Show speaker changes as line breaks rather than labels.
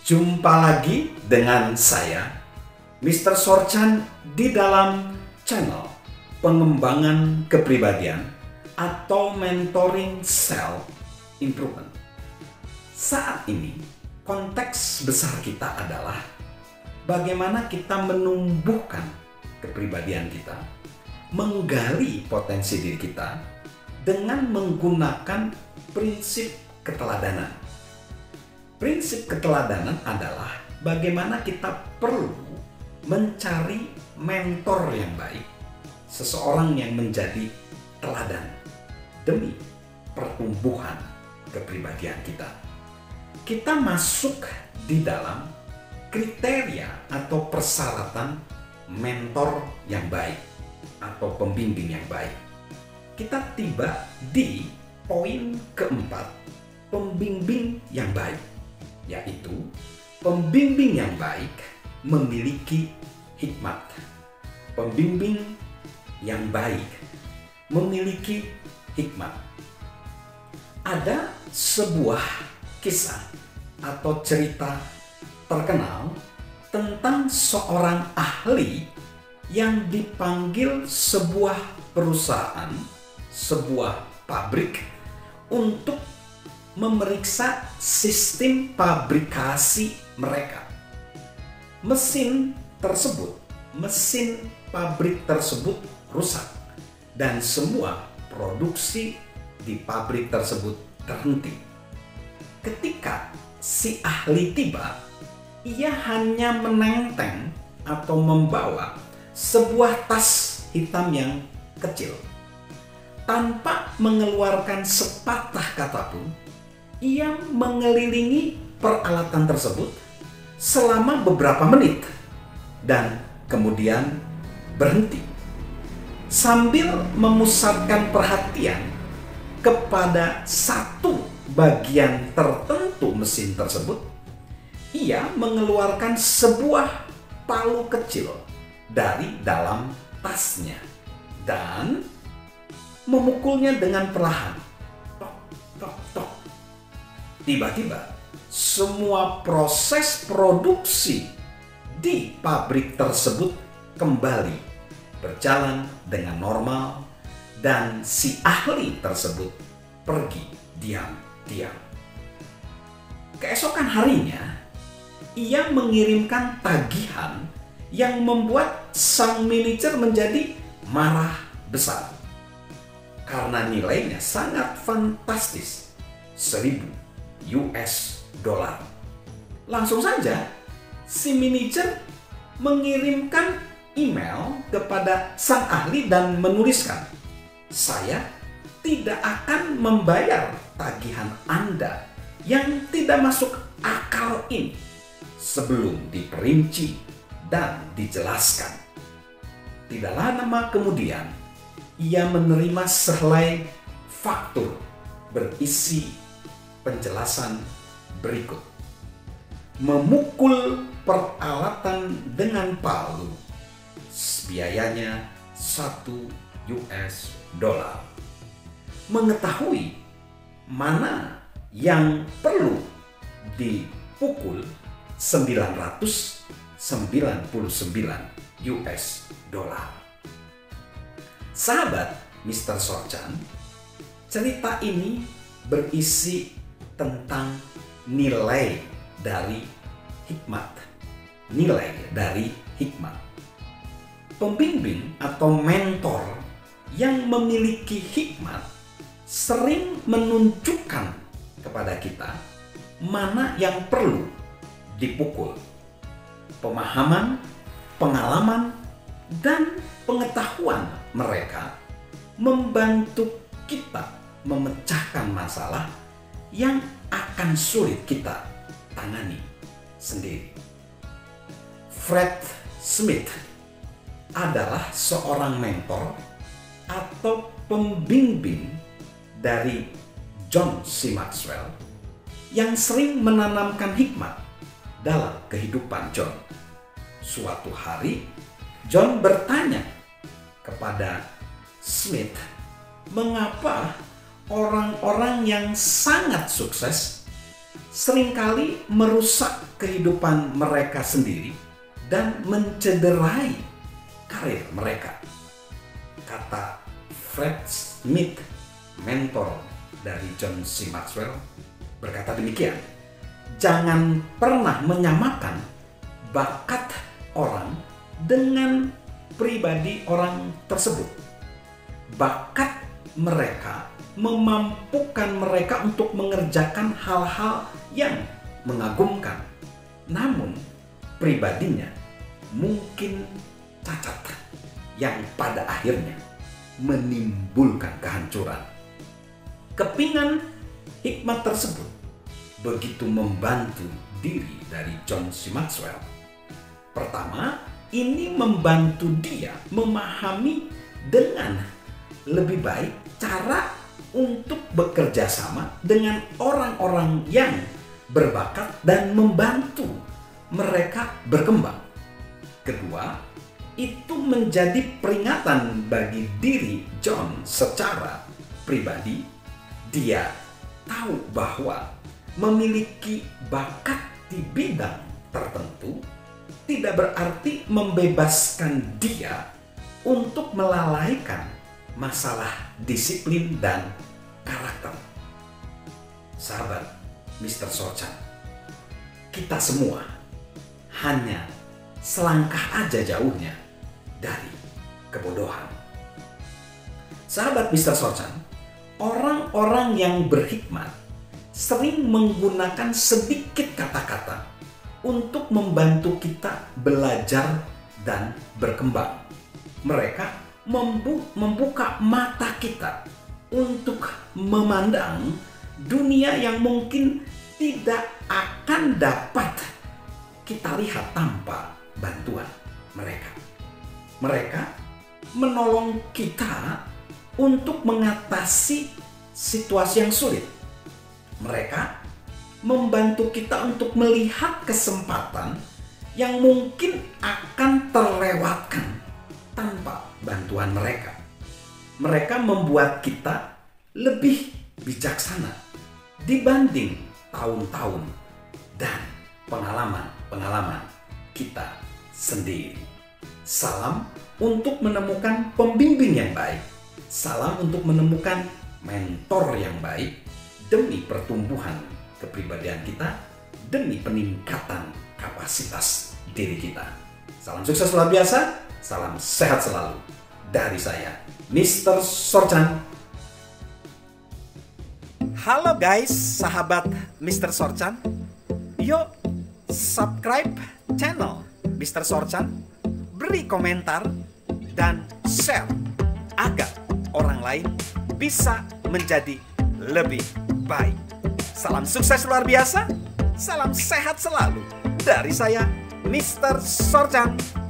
Jumpa lagi dengan saya, Mr. Sorchan, di dalam channel pengembangan kepribadian atau mentoring self improvement. Saat ini, konteks besar kita adalah bagaimana kita menumbuhkan kepribadian kita, menggali potensi diri kita dengan menggunakan prinsip keteladanan. Prinsip keteladanan adalah bagaimana kita perlu mencari mentor yang baik, seseorang yang menjadi teladan demi pertumbuhan kepribadian kita. Kita masuk di dalam kriteria atau persyaratan mentor yang baik atau pembimbing yang baik. Kita tiba di poin keempat, pembimbing yang baik, yaitu pembimbing yang baik memiliki hikmat. Pembimbing yang baik memiliki hikmat. Ada sebuah kisah atau cerita terkenal tentang seorang ahli yang dipanggil sebuah perusahaan, sebuah pabrik untuk memeriksa sistem pabrikasi mereka. Mesin pabrik tersebut rusak dan semua produksi di pabrik tersebut terhenti. Ketika si ahli tiba, ia hanya menenteng atau membawa sebuah tas hitam yang kecil. Tanpa mengeluarkan sepatah kata pun, ia mengelilingi peralatan tersebut selama beberapa menit dan kemudian berhenti sambil memusatkan perhatian kepada satu bagian tertentu mesin tersebut. Ia mengeluarkan sebuah palu kecil dari dalam tasnya dan memukulnya dengan perlahan. Tok, tok, tok. Tiba-tiba, semua proses produksi di pabrik tersebut kembali berjalan dengan normal dan si ahli tersebut pergi diam-diam. Keesokan harinya, ia mengirimkan tagihan yang membuat sang manajer menjadi marah besar karena nilainya sangat fantastis, $1.000. Langsung saja si manajer mengirimkan email kepada sang ahli dan menuliskan, "Saya tidak akan membayar tagihan Anda yang tidak masuk akal ini sebelum diperinci dan dijelaskan." Tidak lama kemudian, ia menerima sehelai faktur berisi penjelasan berikut. Memukul peralatan dengan palu, biayanya $1. Mengetahui mana yang perlu dipukul, $999. Sahabat Mr. Sorchan, cerita ini berisi tentang nilai dari hikmat. Nilai dari hikmat. Pembimbing atau mentor yang memiliki hikmat sering menunjukkan kepada kita mana yang perlu dipukul. Pemahaman, pengalaman, dan pengetahuan mereka membantu kita memecahkan masalah yang akan sulit kita tangani sendiri. Fred Smith adalah seorang mentor atau pembimbing dari John C. Maxwell yang sering menanamkan hikmat dalam kehidupan John. Suatu hari, John bertanya kepada Smith, mengapa orang-orang yang sangat sukses seringkali merusak kehidupan mereka sendiri dan mencederai karir mereka. Kata Fred Smith, mentor dari John C. Maxwell, berkata demikian, jangan pernah menyamakan bakat orang dengan pribadi orang tersebut. Bakat mereka memampukan mereka untuk mengerjakan hal-hal yang mengagumkan. Namun, pribadinya mungkin cacat yang pada akhirnya menimbulkan kehancuran. Kepingan hikmat tersebut begitu membantu diri dari John C. Maxwell. Pertama, ini membantu dia memahami dengan lebih baik cara untuk bekerja sama dengan orang-orang yang berbakat dan membantu mereka berkembang. Kedua, itu menjadi peringatan bagi diri John secara pribadi. Dia tahu bahwa memiliki bakat di bidang tertentu tidak berarti membebaskan dia untuk melalaikan masalah disiplin dan karakter. Sahabat Mr. Sorchan, kita semua hanya selangkah aja jauhnya dari kebodohan. Sahabat Mr. Sorchan, orang-orang yang berhikmat sering menggunakan sedikit kata-kata untuk membantu kita belajar dan berkembang. Mereka membuka mata kita untuk memandang dunia yang mungkin tidak akan dapat kita lihat tanpa bantuan mereka. Mereka menolong kita untuk mengatasi situasi yang sulit. Mereka membantu kita untuk melihat kesempatan yang mungkin akan terlewatkan tanpa bantuan mereka. Mereka membuat kita lebih bijaksana dibanding tahun-tahun dan pengalaman-pengalaman kita sendiri. Salam untuk menemukan pembimbing yang baik. Salam untuk menemukan mentor yang baik demi pertumbuhan kepribadian kita, demi peningkatan kapasitas diri kita. Salam sukses luar biasa. Salam sehat selalu dari saya, Mr. Sorchan. Halo guys, sahabat Mr. Sorchan. Yuk subscribe channel Mr. Sorchan, beri komentar dan share agar orang lain bisa menjadi lebih baik. Salam sukses luar biasa, salam sehat selalu dari saya, Mr. Sorchan.